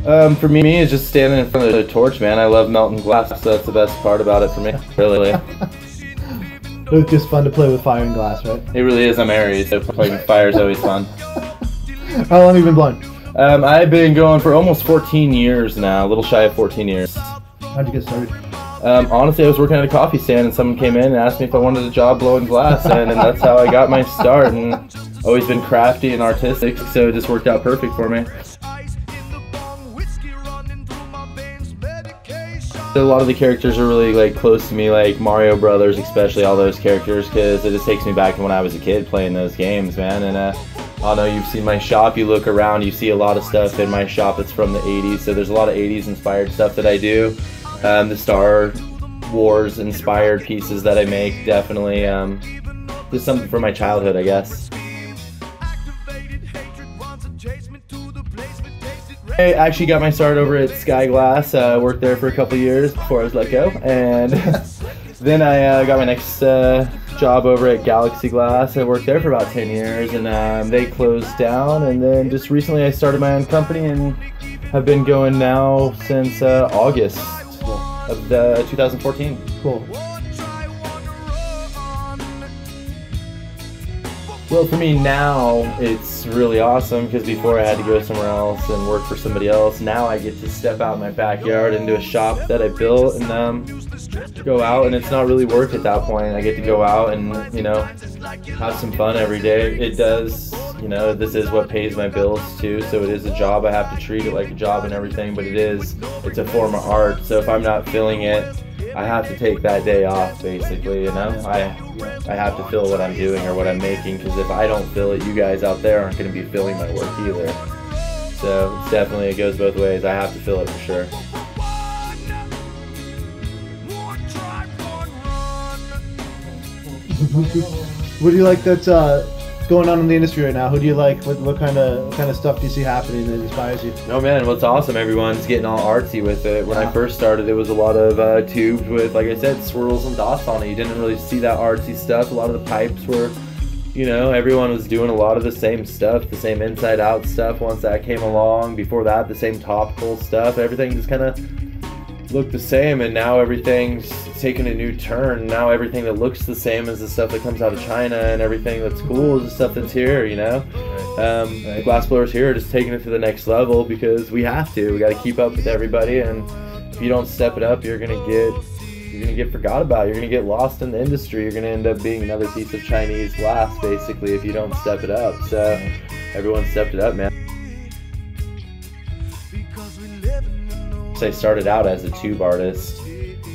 For me, it's just standing in front of the torch, man. I love melting glass, so that's the best part about it for me, really. It's just fun to play with fire and glass, right? It really is. I'm Aries, so playing with fire is always fun. How long have you been blowing? I've been going for almost 14 years now, a little shy of 14 years. How'd you get started? Honestly, I was working at a coffee stand and someone came in and asked me if I wanted a job blowing glass, and that's how I got my start. And always been crafty and artistic, so it just worked out perfect for me. A lot of the characters are really like close to me, like Mario Brothers, especially all those characters, because it just takes me back to when I was a kid playing those games, man. And I don't know, you've seen my shop, you look around, you see a lot of stuff in my shop that's from the 80s, so there's a lot of 80s inspired stuff that I do. The Star Wars inspired pieces that I make, definitely just something from my childhood, I guess. I actually got my start over at Sky Glass. Worked there for a couple years before I was let go, and then I got my next job over at Galaxy Glass. I worked there for about 10 years, and they closed down. And then just recently, I started my own company and have been going now since August of 2014. Cool. Well, for me now, it's really awesome because before I had to go somewhere else and work for somebody else. Now I get to step out in my backyard into a shop that I built and go out, and it's not really work at that point. I get to go out and, you know, have some fun every day. It does, you know, this is what pays my bills too, so it is a job. I have to treat it like a job and everything, but it's a form of art. So if I'm not feeling it, I have to take that day off, basically, you know? I have to feel what I'm doing or what I'm making, because if I don't feel it, you guys out there aren't going to be feeling my work either. So it's definitely, it goes both ways. I have to feel it for sure. What do you like that's going on in the industry right now? Who do you like? What kind of stuff do you see happening that inspires you? Oh man, what's awesome, everyone's getting all artsy with it. When I first started, it was a lot of tubes with, like I said, swirls and dots on it. You didn't really see that artsy stuff. A lot of the pipes were, you know, everyone was doing a lot of the same stuff, the same inside out stuff once that came along. Before that, the same topical stuff. Everything just kind of looked the same, and now everything's taken a new turn. Now everything that looks the same is the stuff that comes out of China, and everything that's cool is the stuff that's here, you know? The glassblowers here are just taking it to the next level because we have to. We got to keep up with everybody, and if you don't step it up, you're gonna get forgot about. You're gonna get lost in the industry. You're gonna end up being another piece of Chinese glass, basically, if you don't step it up. So everyone stepped it up, man. So I started out as a tube artist,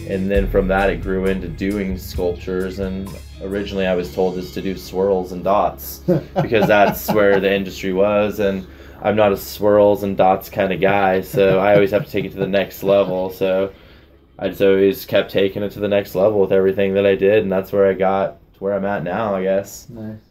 and then from that it grew into doing sculptures, and originally I was told just to do swirls and dots because that's where the industry was, and I'm not a swirls and dots kind of guy, so I always have to take it to the next level. So I just always kept taking it to the next level with everything that I did, and that's where I got to where I'm at now, I guess. Nice.